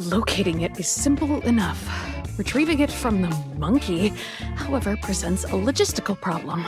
Locating it is simple enough. Retrieving it from the monkey, however, presents a logistical problem.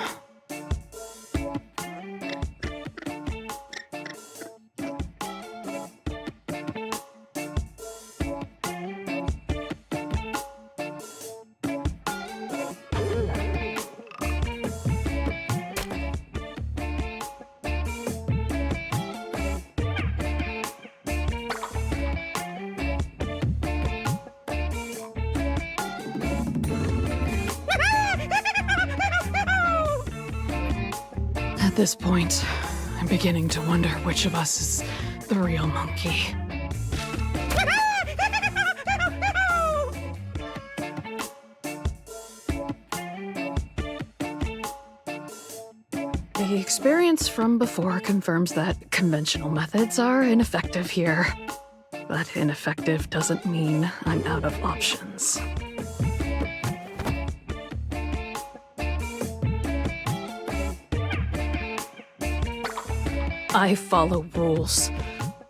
At this point, I'm beginning to wonder which of us is the real monkey. The experience from before confirms that conventional methods are ineffective here. But ineffective doesn't mean I'm out of options. I follow rules,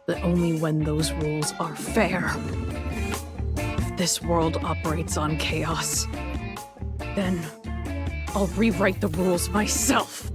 but only when those rules are fair. If this world operates on chaos, then I'll rewrite the rules myself.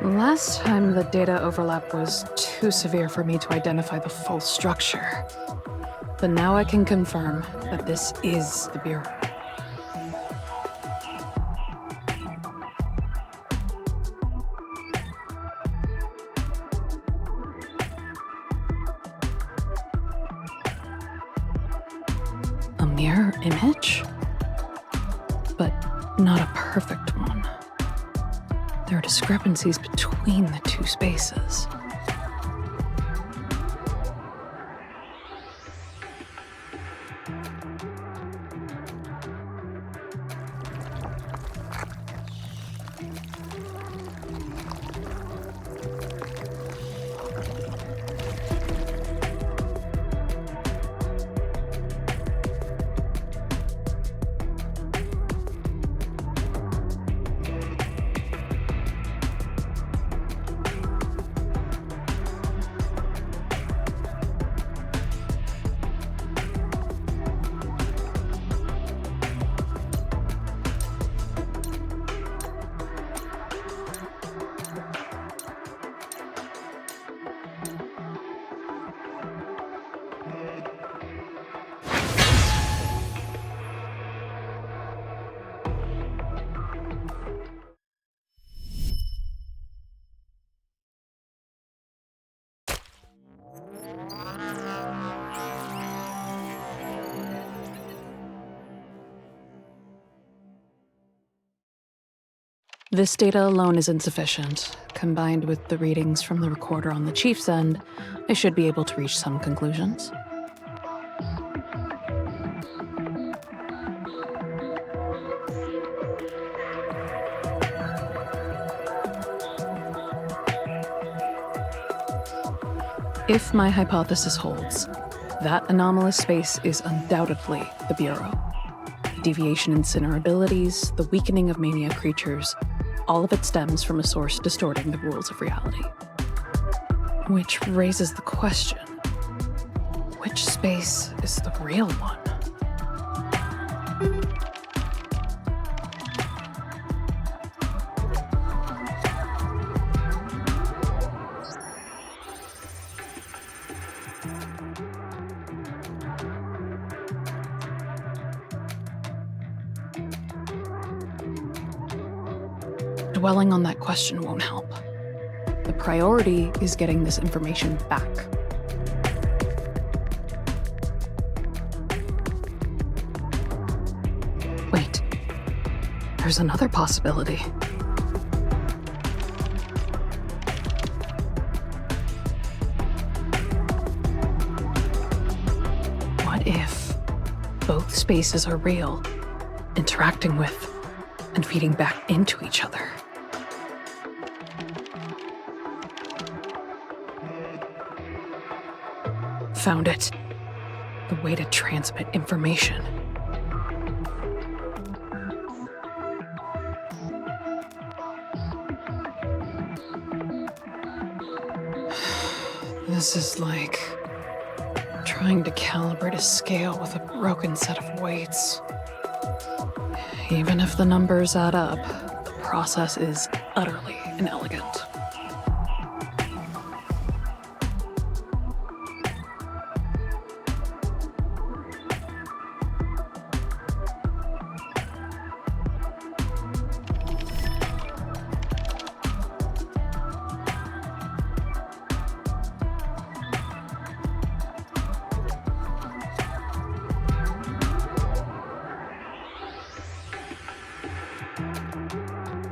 Last time the data overlap was too severe for me to identify the full structure. But now I can confirm that this is the Bureau. A mirror image? But not a perfect one. There are discrepancies between the two spaces. This data alone is insufficient. Combined with the readings from the recorder on the chief's end, I should be able to reach some conclusions. If my hypothesis holds, that anomalous space is undoubtedly the Bureau. Deviation in Sinner abilities, the weakening of mania creatures, all of it stems from a source distorting the rules of reality. Which raises the question, which space is the real one? dwelling on that question won't help. The priority is getting this information back. Wait, there's another possibility. What if both spaces are real, interacting with and feeding back into each other? Found it. The way to transmit information. This is like trying to calibrate a scale with a broken set of weights. Even if the numbers add up, the process is utterly inelegant.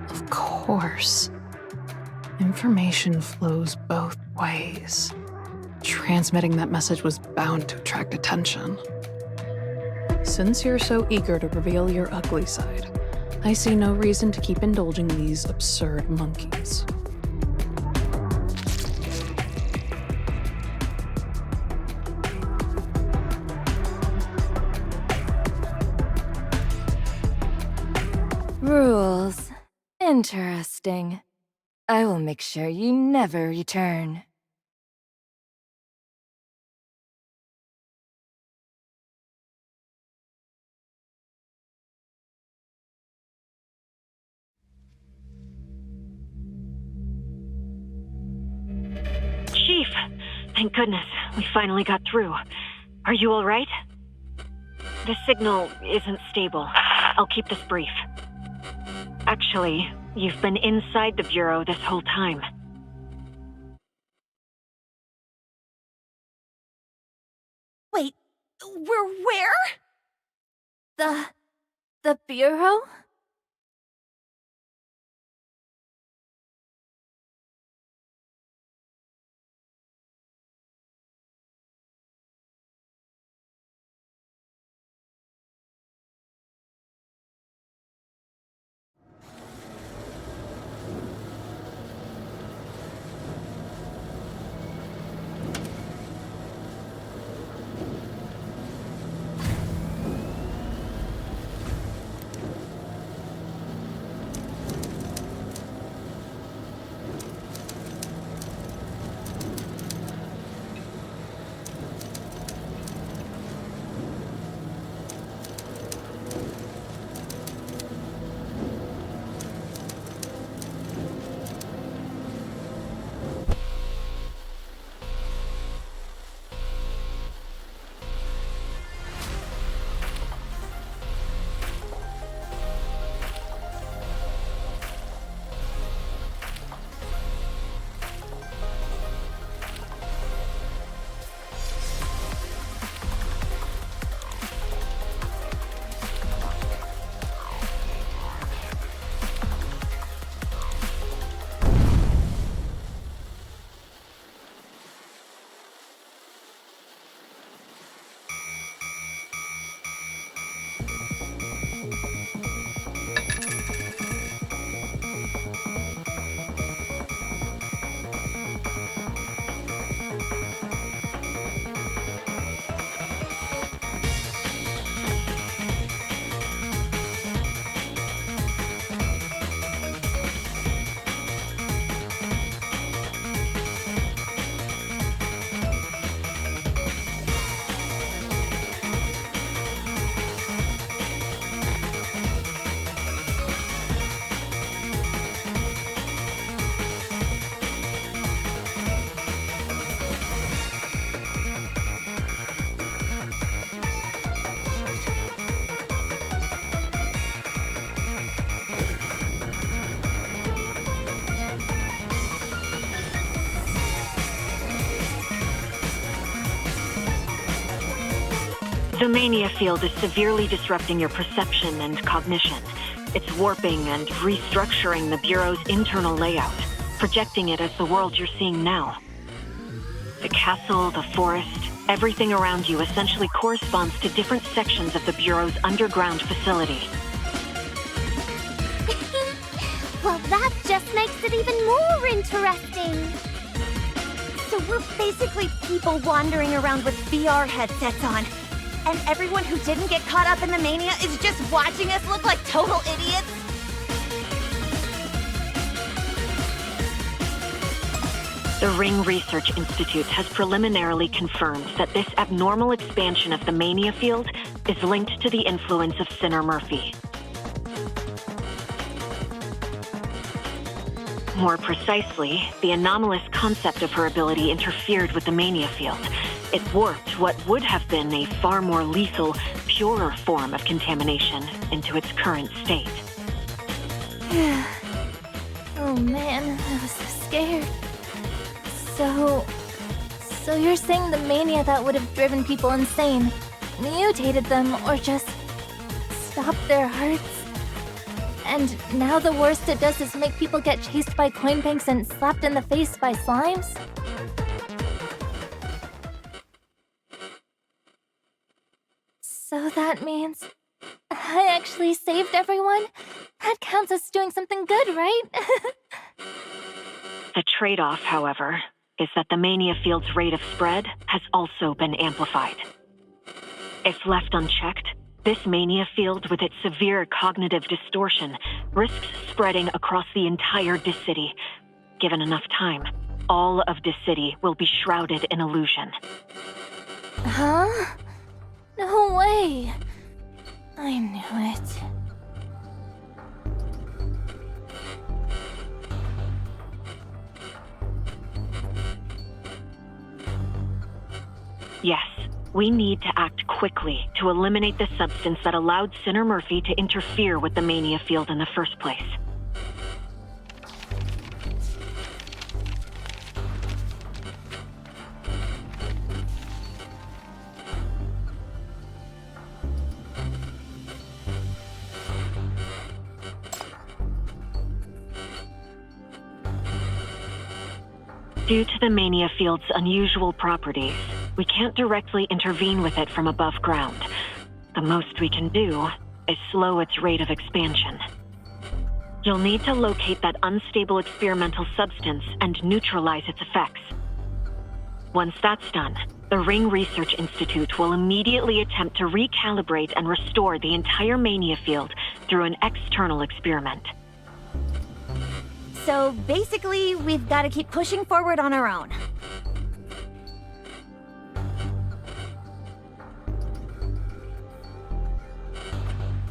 Of course. Information flows both ways. Transmitting that message was bound to attract attention. Since you're so eager to reveal your ugly side, I see no reason to keep indulging these absurd monkeys. Rules. Interesting. I will make sure you never return. Chief! Thank goodness, we finally got through. Are you all right? The signal isn't stable. I'll keep this brief. Actually, you've been inside the Bureau this whole time. Wait, we're where? The Bureau? The mania field is severely disrupting your perception and cognition. It's warping and restructuring the Bureau's internal layout, projecting it as the world you're seeing now. The castle, the forest, everything around you essentially corresponds to different sections of the Bureau's underground facility. Well, that just makes it even more interesting. So we're basically people wandering around with VR headsets on. And everyone who didn't get caught up in the mania is just watching us look like total idiots? The Ring Research Institute has preliminarily confirmed that this abnormal expansion of the mania field is linked to the influence of Sinner Murphy. More precisely, the anomalous concept of her ability interfered with the mania field. It warped what would have been a far more lethal, purer form of contamination into its current state. Oh man, I was so scared. So you're saying the mania that would have driven people insane mutated them or just stopped their hearts? And now the worst it does is make people get chased by coin banks and slapped in the face by slimes? So that means I actually saved everyone? That counts as doing something good, right? The trade-off, however, is that the mania field's rate of spread has also been amplified. If left unchecked, this mania field, with its severe cognitive distortion, risks spreading across the entire City. Given enough time, all of City will be shrouded in illusion. Huh? No way. I knew it. Yes, we need to act quickly to eliminate the substance that allowed Sinner Murphy to interfere with the mania field in the first place. Due to the mania field's unusual properties, we can't directly intervene with it from above ground. The most we can do is slow its rate of expansion. You'll need to locate that unstable experimental substance and neutralize its effects. Once that's done, the Ring Research Institute will immediately attempt to recalibrate and restore the entire mania field through an external experiment. So basically, we've got to keep pushing forward on our own.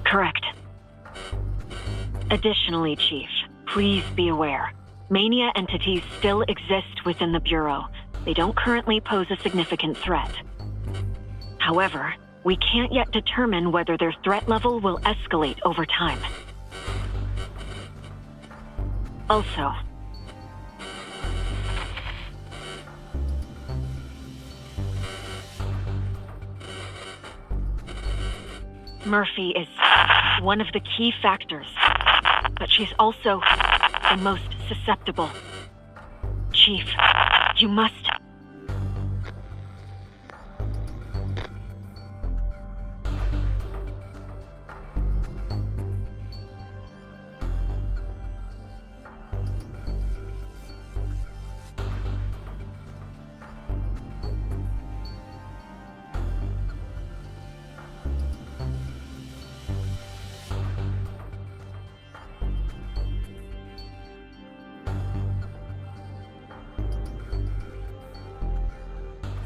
Correct. Additionally, Chief, please be aware, mania entities still exist within the Bureau. They don't currently pose a significant threat. However, we can't yet determine whether their threat level will escalate over time. Also, Murphy is one of the key factors, but she's also the most susceptible. Chief, you must...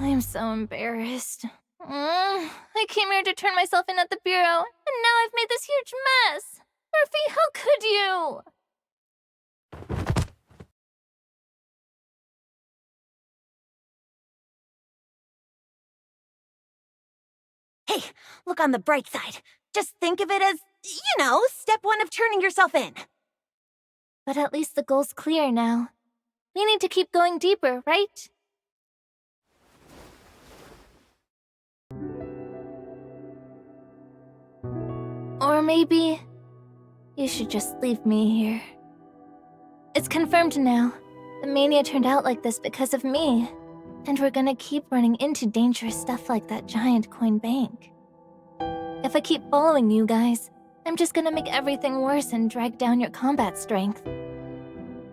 I'm so embarrassed. I came here to turn myself in at the Bureau, and now I've made this huge mess. Murphy, how could you? Hey, look on the bright side. Just think of it as, step one of turning yourself in. But at least the goal's clear now. We need to keep going deeper, right? maybe you should just leave me here. It's confirmed now. The mania turned out like this because of me. And we're gonna keep running into dangerous stuff like that giant coin bank. If I keep following you guys, I'm just gonna make everything worse and drag down your combat strength.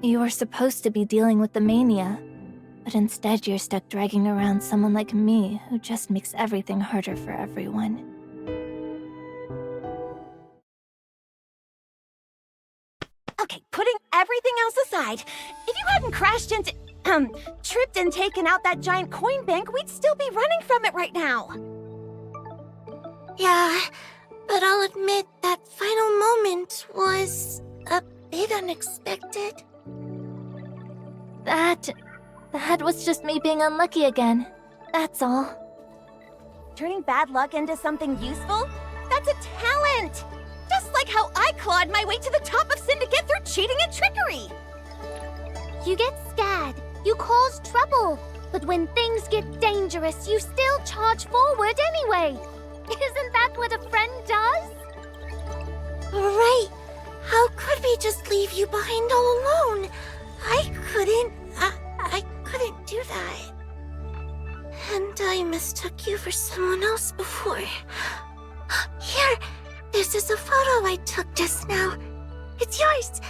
You were supposed to be dealing with the mania, but instead you're stuck dragging around someone like me who just makes everything harder for everyone. Okay, putting everything else aside, if you hadn't crashed into, tripped and taken out that giant coin bank, we'd still be running from it right now. Yeah, but I'll admit that final moment was a bit unexpected. That was just me being unlucky again. That's all. Turning bad luck into something useful? That's a talent! Just like how I clawed my way to the top of Syndicate through cheating and trickery! You get scared, you cause trouble, but when things get dangerous, you still charge forward anyway. Isn't that what a friend does? Right. How could we just leave you behind all alone? I couldn't do that. And I mistook you for someone else before. Here, this is a photo I took just now. It's yours.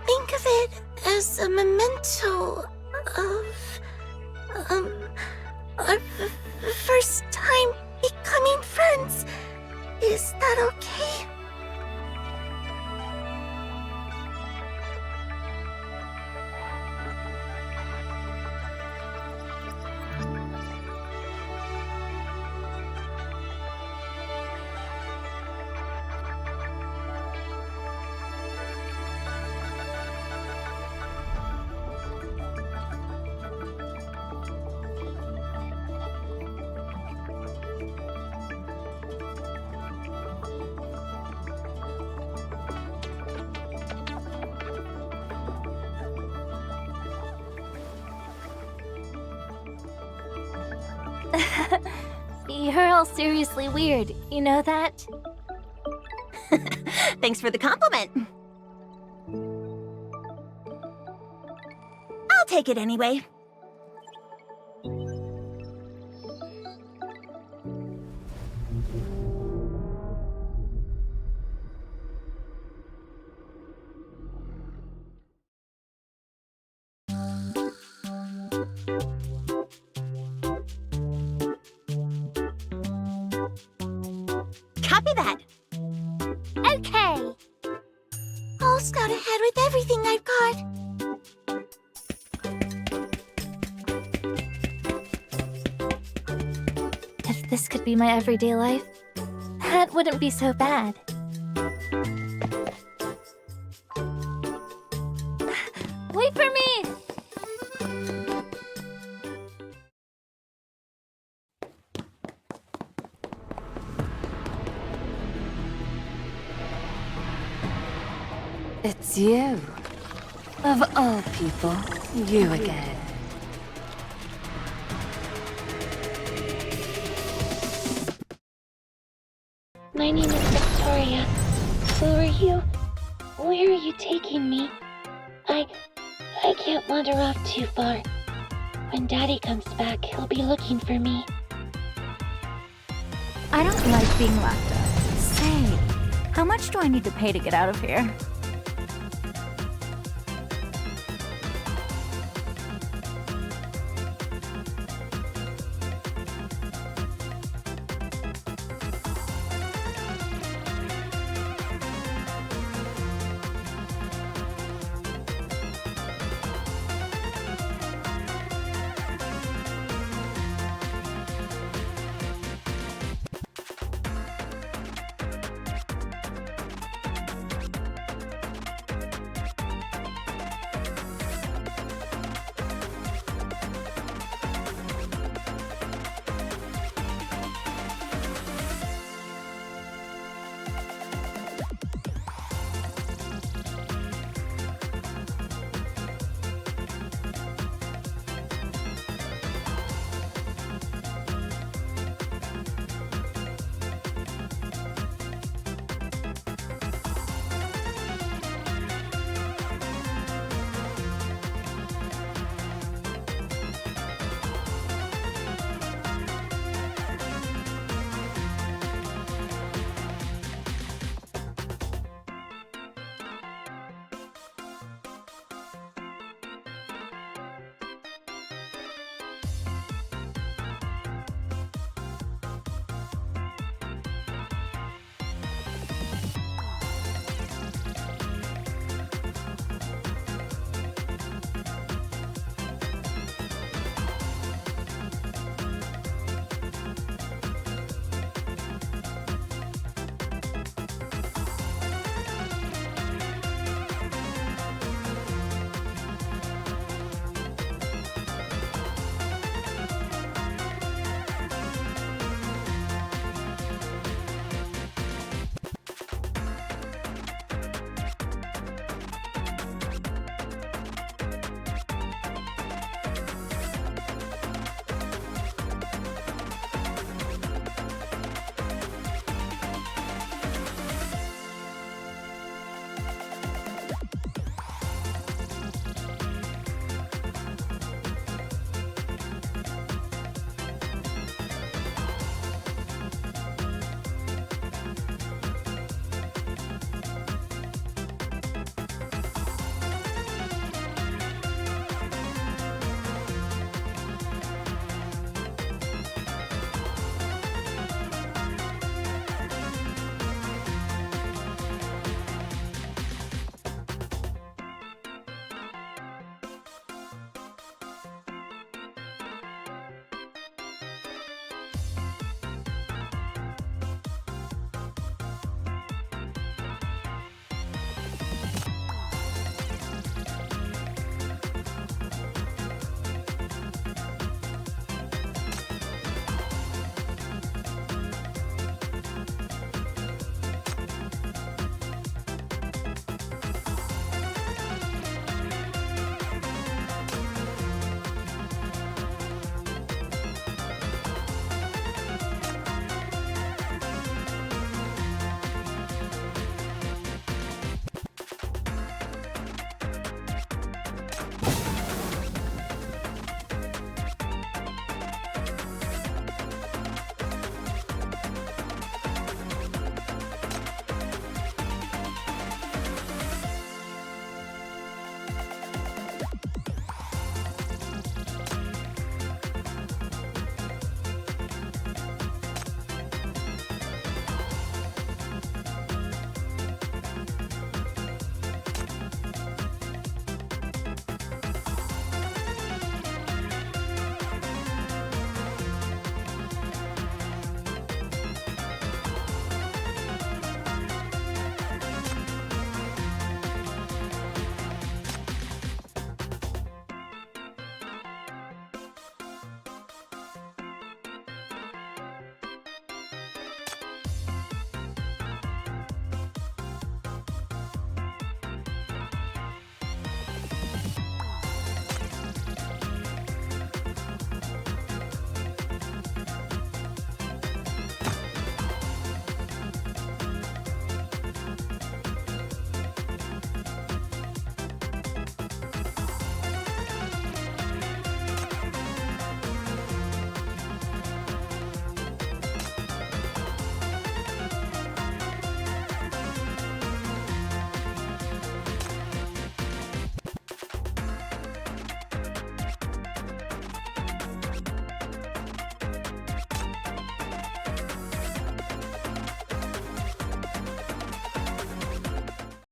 Think of it as a memento of our first time becoming friends. Is that okay? You're all seriously weird, you know that? Thanks for the compliment. I'll take it anyway. Copy that. Okay. I'll scout ahead with everything I've got. If this could be my everyday life, that wouldn't be so bad. Wait for me! It's you. Of all people, you again. My name is Victoria. Who are you? Where are you taking me? I can't wander off too far. When Daddy comes back, he'll be looking for me. I don't like being laughed at. Say, how much do I need to pay to get out of here?